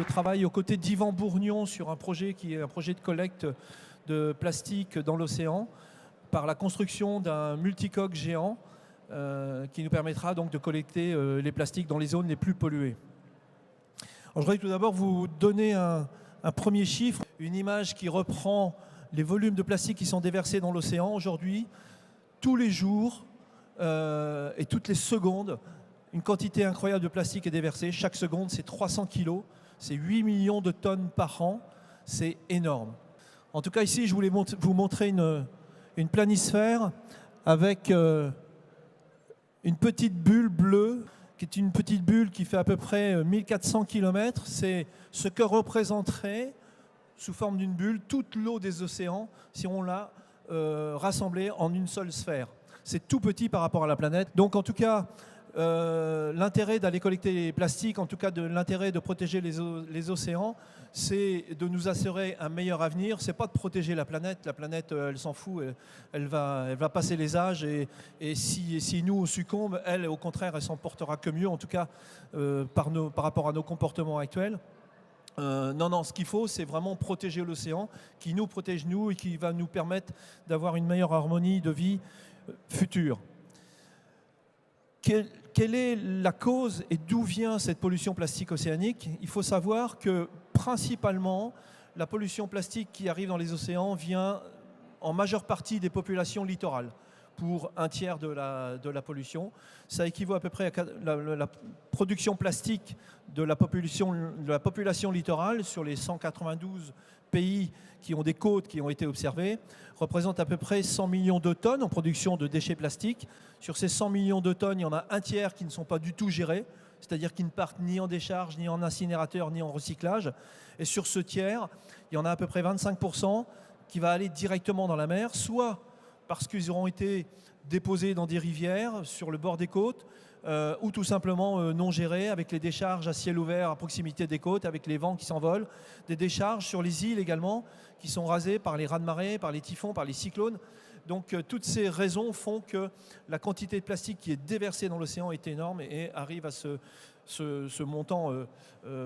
travaille aux côtés d'Yvan Bourgnon sur un projet qui est un projet de collecte de plastique dans l'océan par la construction d'un multicoque géant qui nous permettra donc de collecter les plastiques dans les zones les plus polluées. Alors, je voudrais tout d'abord vous donner un premier chiffre, une image qui reprend les volumes de plastique qui sont déversés dans l'océan aujourd'hui, tous les jours et toutes les secondes. Une quantité incroyable de plastique est déversée. Chaque seconde, c'est 300 kilos. C'est 8 millions de tonnes par an. C'est énorme. En tout cas, ici, je voulais vous montrer une planisphère avec une petite bulle bleue, qui est une petite bulle qui fait à peu près 1400 km. C'est ce que représenterait, sous forme d'une bulle, toute l'eau des océans si on l'a rassemblée en une seule sphère. C'est tout petit par rapport à la planète. Donc, en tout cas, l'intérêt d'aller collecter les plastiques, en tout cas de l'intérêt de protéger les océans, c'est de nous assurer un meilleur avenir. C'est pas de protéger la planète. La planète, elle s'en fout. Elle va passer les âges et si nous on succombe, elle, au contraire, elle s'en portera que mieux, en tout cas par rapport à nos comportements actuels. Non, ce qu'il faut, c'est vraiment protéger l'océan, qui nous protège nous et qui va nous permettre d'avoir une meilleure harmonie de vie future. Quelle est la cause et d'où vient cette pollution plastique océanique? Il faut savoir que principalement, la pollution plastique qui arrive dans les océans vient en majeure partie des populations littorales, pour un tiers de la pollution. Ça équivaut à peu près à la production plastique de la population littorale sur les 192 pays qui ont des côtes qui ont été observées, représente à peu près 100 millions de tonnes en production de déchets plastiques. Sur ces 100 millions de tonnes, il y en a un tiers qui ne sont pas du tout gérés, c'est-à-dire qui ne partent ni en décharge, ni en incinérateur, ni en recyclage. Et sur ce tiers, il y en a à peu près 25% qui va aller directement dans la mer, soit parce qu'ils auront été déposés dans des rivières, sur le bord des côtes, ou tout simplement non gérés, avec les décharges à ciel ouvert à proximité des côtes, avec les vents qui s'envolent, des décharges sur les îles également, qui sont rasées par les raz-de-marée, par les typhons, par les cyclones. Donc toutes ces raisons font que la quantité de plastique qui est déversée dans l'océan est énorme et arrive à ce montant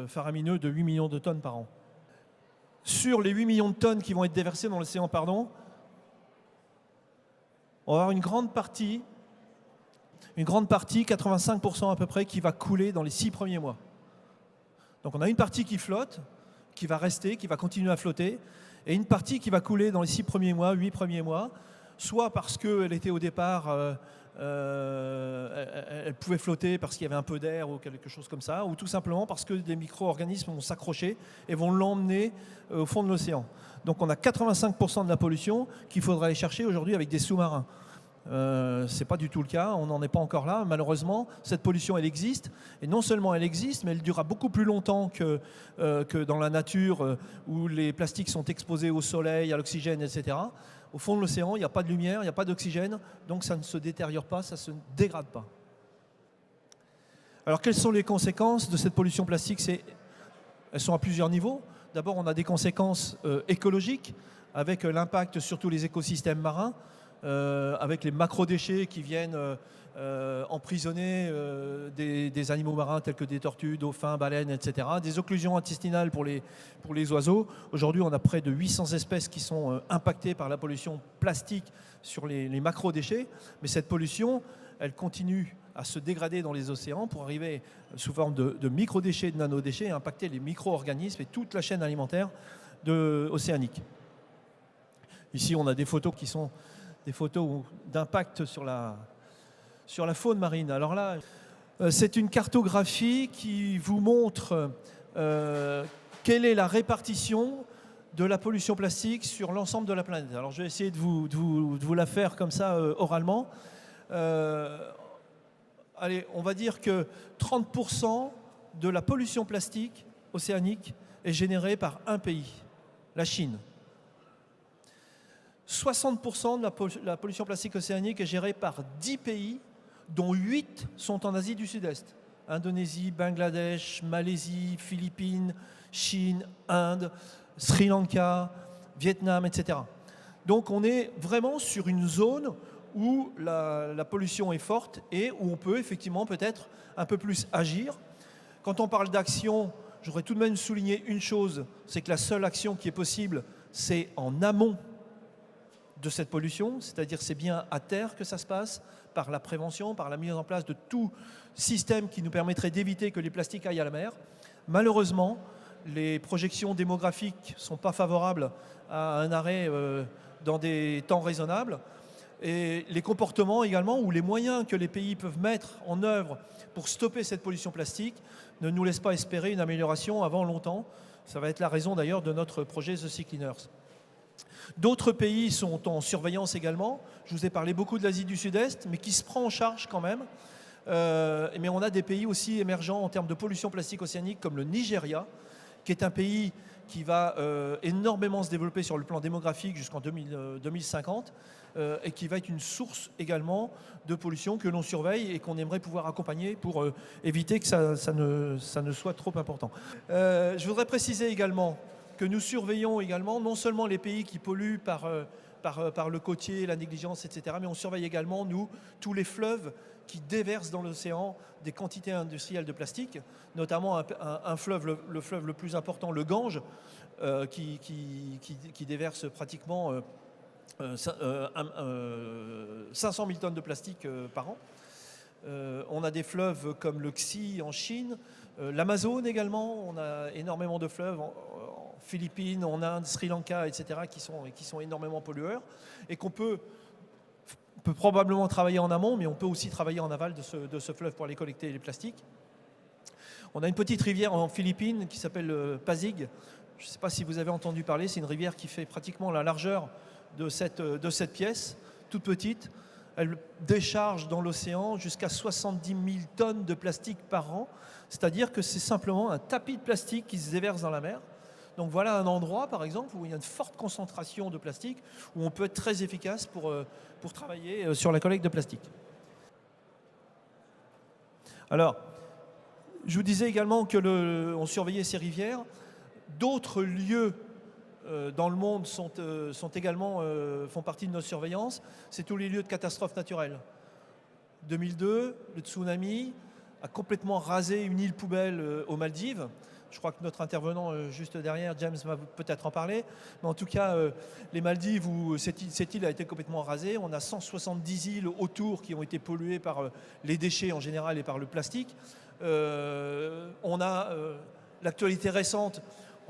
faramineux de 8 millions de tonnes par an. Sur les 8 millions de tonnes qui vont être déversées dans l'océan, on va avoir une grande partie, 85% à peu près, qui va couler dans les 6 premiers mois. Donc on a une partie qui flotte, qui va rester, qui va continuer à flotter, et une partie qui va couler dans les 6 premiers mois, 8 premiers mois, soit parce qu'elle était au départ, elle pouvait flotter parce qu'il y avait un peu d'air ou quelque chose comme ça, ou tout simplement parce que des micro-organismes vont s'accrocher et vont l'emmener au fond de l'océan. Donc on a 85% de la pollution qu'il faudra aller chercher aujourd'hui avec des sous-marins. Ce n'est pas du tout le cas, on n'en est pas encore là. Malheureusement, cette pollution, elle existe. Et non seulement elle existe, mais elle durera beaucoup plus longtemps que dans la nature où les plastiques sont exposés au soleil, à l'oxygène, etc. Au fond de l'océan, il n'y a pas de lumière, il n'y a pas d'oxygène, donc ça ne se détériore pas, ça ne se dégrade pas. Alors quelles sont les conséquences de cette pollution plastique? Elles sont à plusieurs niveaux. D'abord, on a des conséquences écologiques, avec l'impact sur tous les écosystèmes marins, avec les macrodéchets qui viennent emprisonner des animaux marins tels que des tortues, dauphins, baleines, etc. Des occlusions intestinales pour les oiseaux. Aujourd'hui, on a près de 800 espèces qui sont impactées par la pollution plastique sur les macrodéchets. Mais cette pollution, elle continue à se dégrader dans les océans pour arriver sous forme de microdéchets, de nanodéchets, et impacter les micro-organismes et toute la chaîne alimentaire océanique. Ici, on a des photos qui sont des photos d'impact sur la faune marine. Alors là, c'est une cartographie qui vous montre quelle est la répartition de la pollution plastique sur l'ensemble de la planète. Alors je vais essayer de vous la faire comme ça oralement. Allez, on va dire que 30% de la pollution plastique océanique est générée par un pays, la Chine. 60% de la pollution plastique océanique est gérée par 10 pays, dont 8 sont en Asie du Sud-Est. Indonésie, Bangladesh, Malaisie, Philippines, Chine, Inde, Sri Lanka, Vietnam, etc. Donc on est vraiment sur une zone où la pollution est forte et où on peut effectivement peut-être un peu plus agir. Quand on parle d'action, je voudrais tout de même souligner une chose, c'est que la seule action qui est possible, c'est en amont de cette pollution, c'est-à-dire c'est bien à terre que ça se passe, par la prévention, par la mise en place de tout système qui nous permettrait d'éviter que les plastiques aillent à la mer. Malheureusement, les projections démographiques ne sont pas favorables à un arrêt dans des temps raisonnables. Et les comportements également, ou les moyens que les pays peuvent mettre en œuvre pour stopper cette pollution plastique, ne nous laissent pas espérer une amélioration avant longtemps. Ça va être la raison d'ailleurs de notre projet The Sea Cleaners. D'autres pays sont en surveillance également. Je vous ai parlé beaucoup de l'Asie du Sud-Est, mais qui se prend en charge quand même. Mais on a des pays aussi émergents en termes de pollution plastique océanique, comme le Nigeria, qui est un pays qui va énormément se développer sur le plan démographique jusqu'en 2050 et qui va être une source également de pollution que l'on surveille et qu'on aimerait pouvoir accompagner pour éviter que ça ne soit trop important. Je voudrais préciser également que nous surveillons également non seulement les pays qui polluent par le côtier, la négligence, etc., mais on surveille également, nous, tous les fleuves qui déversent dans l'océan des quantités industrielles de plastique, notamment un fleuve, le fleuve le plus important, le Gange, qui déverse pratiquement 500 000 tonnes de plastique par an. On a des fleuves comme le Xi en Chine, l'Amazone également, on a énormément de fleuves en Philippines, en Inde, Sri Lanka, etc., qui sont énormément pollueurs et qu'on peut probablement travailler en amont, mais on peut aussi travailler en aval de ce fleuve pour aller collecter les plastiques. On a une petite rivière en Philippines qui s'appelle Pasig. Je ne sais pas si vous avez entendu parler, c'est une rivière qui fait pratiquement la largeur de cette pièce, toute petite. Elle décharge dans l'océan jusqu'à 70 000 tonnes de plastique par an, c'est-à-dire que c'est simplement un tapis de plastique qui se déverse dans la mer. Donc voilà un endroit, par exemple, où il y a une forte concentration de plastique, où on peut être très efficace pour travailler sur la collecte de plastique. Alors, je vous disais également qu'on surveillait ces rivières. D'autres lieux dans le monde font partie de notre surveillance. C'est tous les lieux de catastrophes naturelles. 2002, le tsunami a complètement rasé une île poubelle aux Maldives. Je crois que notre intervenant juste derrière, James, va peut-être en parler. Mais en tout cas, les Maldives, où cette île a été complètement rasée, on a 170 îles autour qui ont été polluées par les déchets en général et par le plastique. On a l'actualité récente,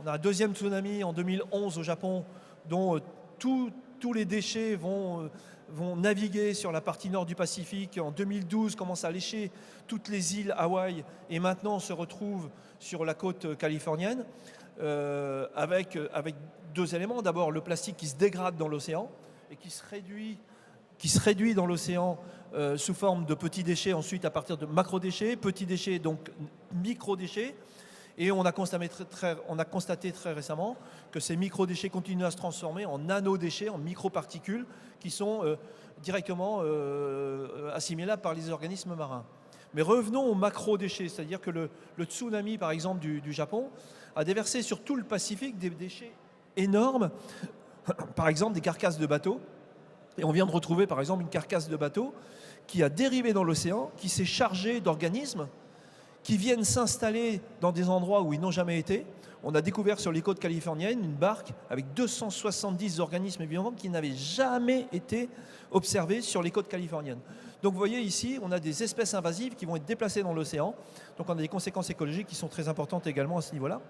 on a un deuxième tsunami en 2011 au Japon, dont tous les déchets vont naviguer sur la partie nord du Pacifique. En 2012, commence à lécher toutes les îles Hawaï et maintenant se retrouve sur la côte californienne avec deux éléments. D'abord, le plastique qui se dégrade dans l'océan et qui se réduit dans l'océan sous forme de petits déchets, ensuite à partir de macrodéchets, petits déchets, donc microdéchets. Et on a constaté très récemment que ces microdéchets continuent à se transformer en nanodéchets, en microparticules qui sont directement assimilables par les organismes marins. Mais revenons aux macrodéchets, c'est-à-dire que le tsunami, par exemple, du Japon, a déversé sur tout le Pacifique des déchets énormes, par exemple des carcasses de bateaux. Et on vient de retrouver, par exemple, une carcasse de bateau qui a dérivé dans l'océan, qui s'est chargée d'organismes qui viennent s'installer dans des endroits où ils n'ont jamais été. On a découvert sur les côtes californiennes une barque avec 270 organismes vivants qui n'avaient jamais été observés sur les côtes californiennes. Donc vous voyez ici, on a des espèces invasives qui vont être déplacées dans l'océan. Donc on a des conséquences écologiques qui sont très importantes également à ce niveau-là.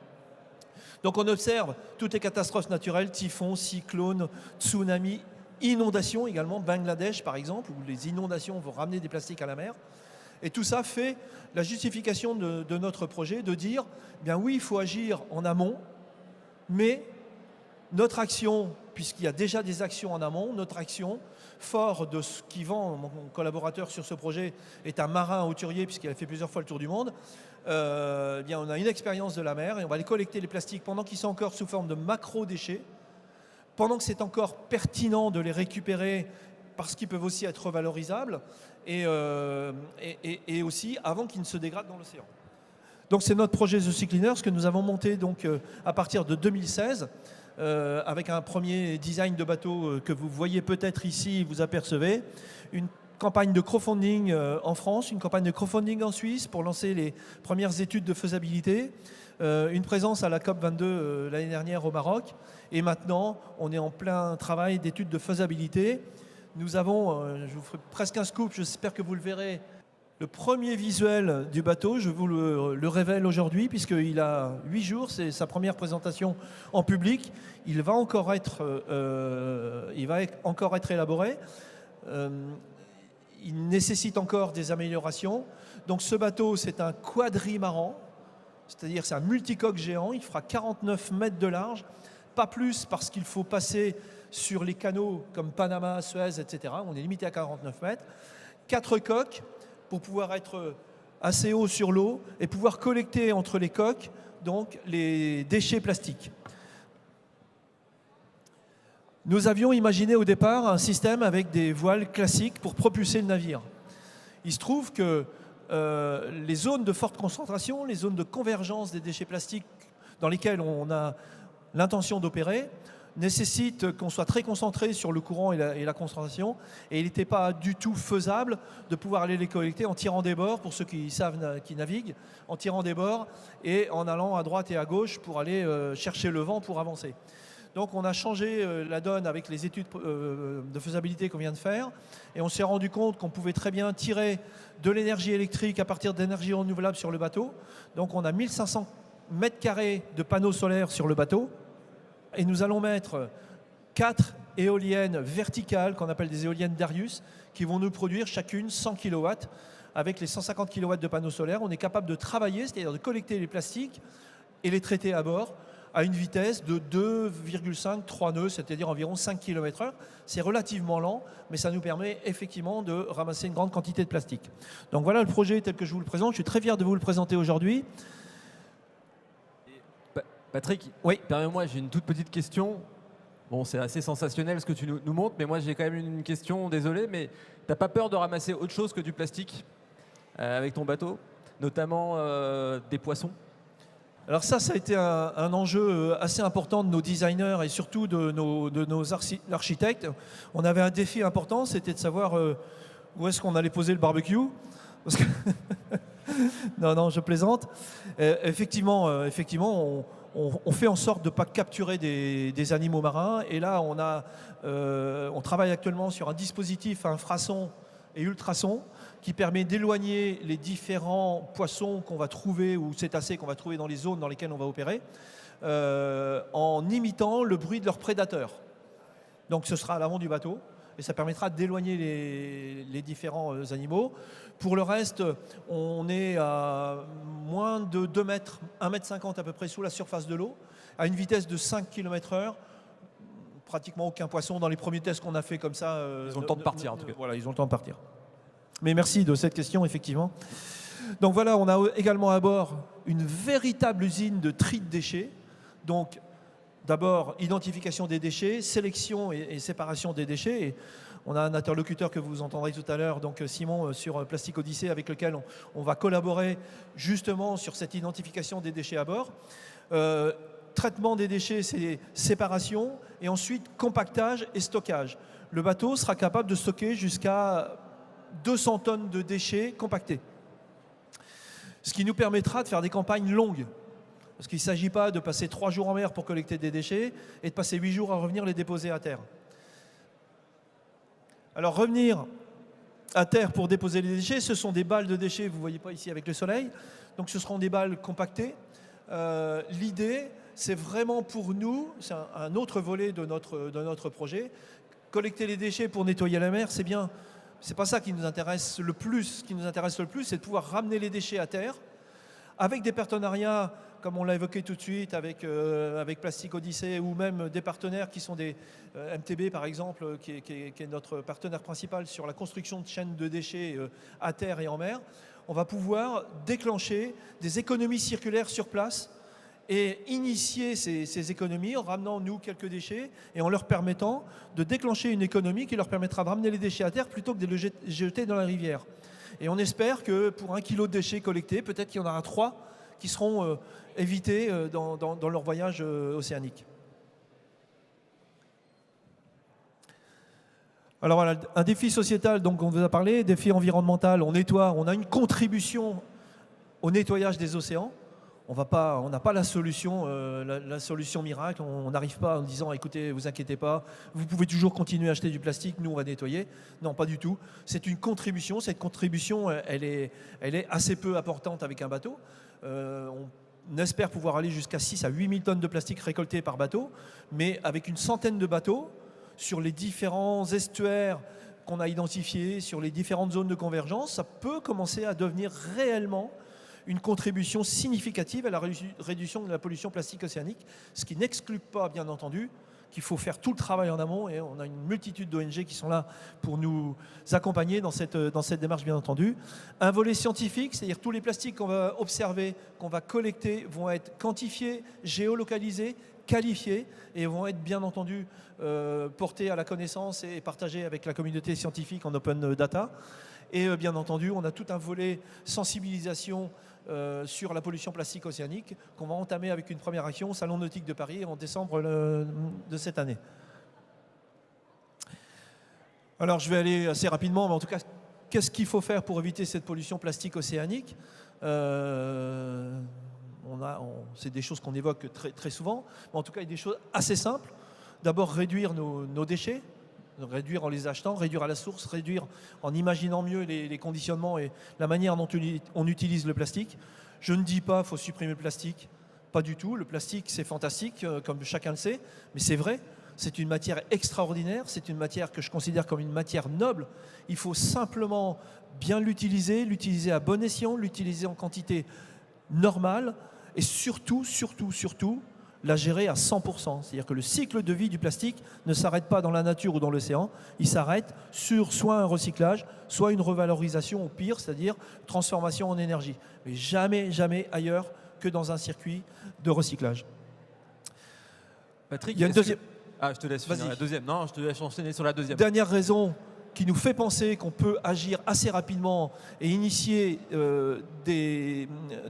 Donc on observe toutes les catastrophes naturelles, typhons, cyclones, tsunamis, inondations également, Bangladesh par exemple, où les inondations vont ramener des plastiques à la mer. Et tout ça fait la justification de notre projet de dire, eh bien oui, il faut agir en amont, mais notre action, puisqu'il y a déjà des actions en amont, notre action, fort de ce qui vend, mon collaborateur sur ce projet est un marin hauturier, puisqu'il a fait plusieurs fois le tour du monde, eh bien on a une expérience de la mer et on va aller collecter les plastiques pendant qu'ils sont encore sous forme de macro-déchets, pendant que c'est encore pertinent de les récupérer parce qu'ils peuvent aussi être revalorisables, et aussi avant qu'ils ne se dégradent dans l'océan. Donc c'est notre projet The Sea Cleaners que nous avons monté donc, à partir de 2016 avec un premier design de bateau que vous voyez peut-être ici, vous apercevez, une campagne de crowdfunding en France, une campagne de crowdfunding en Suisse pour lancer les premières études de faisabilité, une présence à la COP22 l'année dernière au Maroc, et maintenant on est en plein travail d'études de faisabilité. Nous avons, je vous ferai presque un scoop, j'espère que vous le verrez, le premier visuel du bateau, je vous le révèle aujourd'hui, puisqu'il a 8 jours, c'est sa première présentation en public. Il va encore être élaboré. Il nécessite encore des améliorations. Donc ce bateau, c'est un quadrimaran, c'est-à-dire c'est un multicoque géant. Il fera 49 mètres de large, pas plus parce qu'il faut passer sur les canaux comme Panama, Suez, etc. On est limité à 49 mètres. 4 coques pour pouvoir être assez haut sur l'eau et pouvoir collecter entre les coques donc, les déchets plastiques. Nous avions imaginé au départ un système avec des voiles classiques pour propulser le navire. Il se trouve que les zones de forte concentration, les zones de convergence des déchets plastiques dans lesquelles on a l'intention d'opérer, nécessite qu'on soit très concentré sur le courant et la concentration, et il n'était pas du tout faisable de pouvoir aller les collecter en tirant des bords, pour ceux qui savent, qui naviguent, en tirant des bords et en allant à droite et à gauche pour aller chercher le vent pour avancer. Donc on a changé la donne avec les études de faisabilité qu'on vient de faire, et on s'est rendu compte qu'on pouvait très bien tirer de l'énergie électrique à partir d'énergie renouvelable sur le bateau. Donc on a 1500 mètres carrés de panneaux solaires sur le bateau, et nous allons mettre 4 éoliennes verticales qu'on appelle des éoliennes Darius qui vont nous produire chacune 100 kW. Avec les 150 kW de panneaux solaires, on est capable de travailler, c'est-à-dire de collecter les plastiques et les traiter à bord à une vitesse de 2,5-3 nœuds, c'est-à-dire environ 5 km/h. C'est relativement lent, mais ça nous permet effectivement de ramasser une grande quantité de plastique. Donc voilà le projet tel que je vous le présente. Je suis très fier de vous le présenter aujourd'hui. Patrick, oui. Permets-moi, j'ai une toute petite question. Bon, c'est assez sensationnel ce que tu nous montres, mais moi j'ai quand même une question, désolé, mais t'as pas peur de ramasser autre chose que du plastique avec ton bateau, notamment des poissons? Alors ça a été un enjeu assez important de nos designers et surtout de nos architectes. On avait un défi important, c'était de savoir où est-ce qu'on allait poser le barbecue. Parce que non, je plaisante. Effectivement, on fait en sorte de ne pas capturer des animaux marins. Et là, on travaille actuellement sur un dispositif infrason et ultrasons qui permet d'éloigner les différents poissons qu'on va trouver ou cétacés qu'on va trouver dans les zones dans lesquelles on va opérer en imitant le bruit de leurs prédateurs. Donc ce sera à l'avant du bateau et ça permettra d'éloigner les différents animaux. Pour le reste, on est à moins de 2 mètres, 1,50 m à peu près sous la surface de l'eau, à une vitesse de 5 km/h. Pratiquement aucun poisson dans les premiers tests qu'on a fait comme ça. Ils ont le temps de partir en tout cas. Voilà, ils ont le temps de partir. Mais merci de cette question, effectivement. Donc voilà, on a également à bord une véritable usine de tri de déchets. Donc d'abord, identification des déchets, sélection et séparation des déchets. Et on a un interlocuteur que vous entendrez tout à l'heure, donc Simon, sur Plastic Odyssey, avec lequel on va collaborer justement sur cette identification des déchets à bord. Traitement des déchets, c'est séparation, et ensuite compactage et stockage. Le bateau sera capable de stocker jusqu'à 200 tonnes de déchets compactés. Ce qui nous permettra de faire des campagnes longues. Parce qu'il ne s'agit pas de passer 3 jours en mer pour collecter des déchets et de passer 8 jours à revenir les déposer à terre. Alors revenir à terre pour déposer les déchets, ce sont des balles de déchets, vous ne voyez pas ici avec le soleil. Donc ce seront des balles compactées. L'idée, c'est vraiment pour nous, c'est un autre volet de notre projet, collecter les déchets pour nettoyer la mer, c'est bien. C'est pas ça qui nous intéresse le plus. Ce qui nous intéresse le plus, c'est de pouvoir ramener les déchets à terre avec des partenariats, comme on l'a évoqué tout de suite, avec Plastic Odyssey ou même des partenaires qui sont des MTB par exemple, qui est notre partenaire principal sur la construction de chaînes de déchets à terre et en mer. On va pouvoir déclencher des économies circulaires sur place et initier ces économies en ramenant, nous, quelques déchets et en leur permettant de déclencher une économie qui leur permettra de ramener les déchets à terre plutôt que de les jeter dans la rivière. Et on espère que pour 1 kilo de déchets collectés, peut-être qu'il y en aura 3 qui seront évités dans leur voyage océanique. Alors voilà, un défi sociétal, donc on vous a parlé, défi environnemental, on nettoie, on a une contribution au nettoyage des océans. On n'a pas la solution, la solution miracle. On n'arrive pas en disant, écoutez, vous inquiétez pas, vous pouvez toujours continuer à acheter du plastique, nous on va nettoyer. Non, pas du tout. C'est une contribution. Cette contribution, elle est assez peu importante avec un bateau. On espère pouvoir aller jusqu'à 6 à 8 000 tonnes de plastique récoltées par bateau, mais avec une centaine de bateaux sur les différents estuaires qu'on a identifiés, sur les différentes zones de convergence, ça peut commencer à devenir réellement une contribution significative à la réduction de la pollution plastique océanique, ce qui n'exclut pas, bien entendu, qu'il faut faire tout le travail en amont, et on a une multitude d'ONG qui sont là pour nous accompagner dans cette démarche, bien entendu. Un volet scientifique, c'est-à-dire tous les plastiques qu'on va observer, qu'on va collecter, vont être quantifiés, géolocalisés, qualifiés, et vont être, bien entendu, portés à la connaissance et partagés avec la communauté scientifique en open data. Et bien entendu, on a tout un volet sensibilisation sur la pollution plastique océanique qu'on va entamer avec une première action au Salon Nautique de Paris en décembre de cette année. Alors je vais aller assez rapidement, mais en tout cas, qu'est-ce qu'il faut faire pour éviter cette pollution plastique océanique? C'est des choses qu'on évoque très, très souvent, mais en tout cas, il y a des choses assez simples. D'abord, réduire nos déchets. Réduire en les achetant, réduire à la source, réduire en imaginant mieux les conditionnements et la manière dont on utilise le plastique. Je ne dis pas qu'il faut supprimer le plastique, pas du tout. Le plastique, c'est fantastique, comme chacun le sait, mais c'est vrai. C'est une matière extraordinaire, c'est une matière que je considère comme une matière noble. Il faut simplement bien l'utiliser à bon escient, l'utiliser en quantité normale et surtout, la gérer à 100%. C'est-à-dire que le cycle de vie du plastique ne s'arrête pas dans la nature ou dans l'océan, il s'arrête sur soit un recyclage, soit une revalorisation, au pire, c'est-à-dire transformation en énergie. Mais jamais, jamais ailleurs que dans un circuit de recyclage. Patrick, il y a une deuxième... Ah, je te laisse finir la deuxième. Non, je te laisse enchaîner sur la deuxième. Dernière raison qui nous fait penser qu'on peut agir assez rapidement et initier de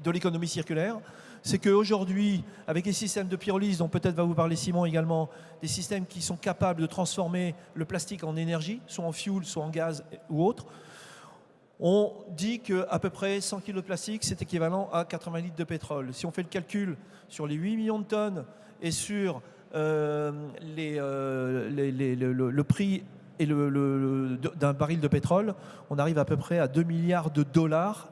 l'économie circulaire, c'est qu'aujourd'hui, avec les systèmes de pyrolyse, dont peut-être va vous parler Simon également, des systèmes qui sont capables de transformer le plastique en énergie, soit en fuel, soit en gaz ou autre, on dit qu'à peu près 100 kg de plastique, c'est équivalent à 80 litres de pétrole. Si on fait le calcul sur les 8 millions de tonnes et sur le prix d'un baril de pétrole, on arrive à peu près à 2 milliards de dollars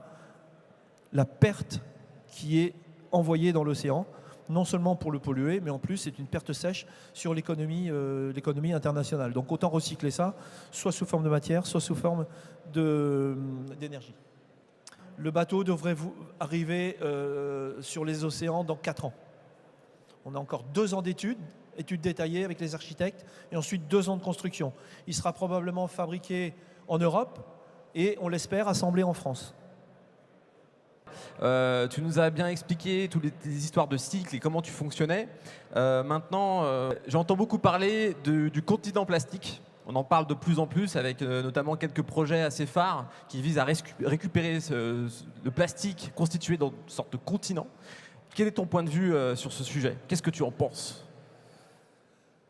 la perte qui est envoyée dans l'océan, non seulement pour le polluer, mais en plus c'est une perte sèche sur l'économie internationale. Donc autant recycler ça, soit sous forme de matière, soit sous forme d'énergie. Le bateau devrait arriver sur les océans dans 4 ans. On a encore 2 ans d'études détaillées avec les architectes, et ensuite 2 ans de construction. Il sera probablement fabriqué en Europe et, on l'espère, assemblé en France. Tu nous as bien expliqué toutes les histoires de cycle et comment tu fonctionnais. Maintenant, j'entends beaucoup parler du continent plastique. On en parle de plus en plus avec notamment quelques projets assez phares qui visent à récupérer le plastique constitué dans une sorte de continent. Quel est ton point de vue sur ce sujet? Qu'est-ce que tu en penses?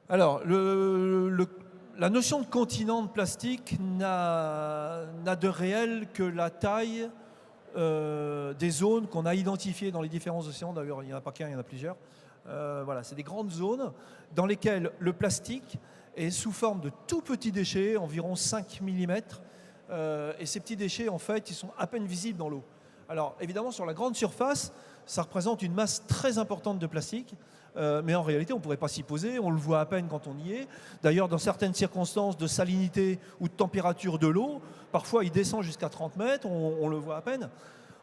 Alors, la notion de continent de plastique n'a de réel que la taille des zones qu'on a identifiées dans les différents océans. D'ailleurs, il n'y en a pas qu'un, il y en a plusieurs. Voilà, c'est des grandes zones dans lesquelles le plastique est sous forme de tout petits déchets, environ 5 mm. Et ces petits déchets, en fait, ils sont à peine visibles dans l'eau. Alors, évidemment, sur la grande surface, ça représente une masse très importante de plastique. Mais en réalité, on ne pourrait pas s'y poser, on le voit à peine quand on y est. D'ailleurs, dans certaines circonstances de salinité ou de température de l'eau, parfois il descend jusqu'à 30 mètres, on le voit à peine.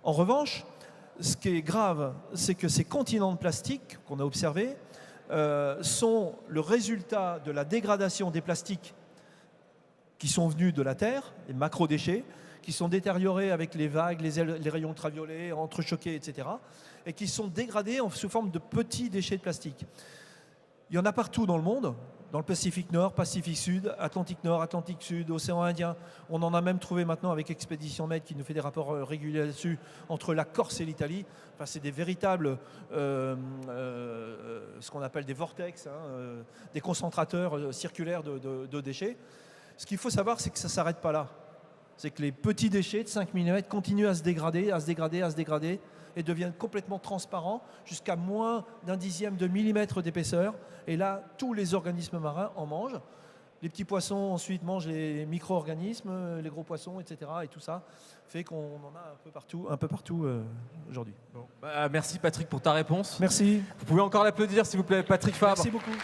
En revanche, ce qui est grave, c'est que ces continents de plastique qu'on a observés sont le résultat de la dégradation des plastiques qui sont venus de la Terre, les macrodéchets, qui sont détériorés avec les vagues, les rayons ultraviolets, entrechoqués, etc., et qui sont dégradés sous forme de petits déchets de plastique. Il y en a partout dans le monde, dans le Pacifique Nord, Pacifique Sud, Atlantique Nord, Atlantique Sud, Océan Indien. On en a même trouvé maintenant avec Expédition Med qui nous fait des rapports réguliers là-dessus, entre la Corse et l'Italie. Enfin, c'est des véritables, ce qu'on appelle des vortex, des concentrateurs circulaires de déchets. Ce qu'il faut savoir, c'est que ça ne s'arrête pas là. C'est que les petits déchets de 5 mm continuent à se dégrader, à se dégrader, à se dégrader, et deviennent complètement transparents jusqu'à moins d'un dixième de millimètre d'épaisseur. Et là, tous les organismes marins en mangent. Les petits poissons ensuite mangent les micro-organismes, les gros poissons, etc. Et tout ça fait qu'on en a un peu partout aujourd'hui. Bon. Merci Patrick pour ta réponse. Merci. Vous pouvez encore l'applaudir s'il vous plaît, Patrick Fabre. Merci beaucoup.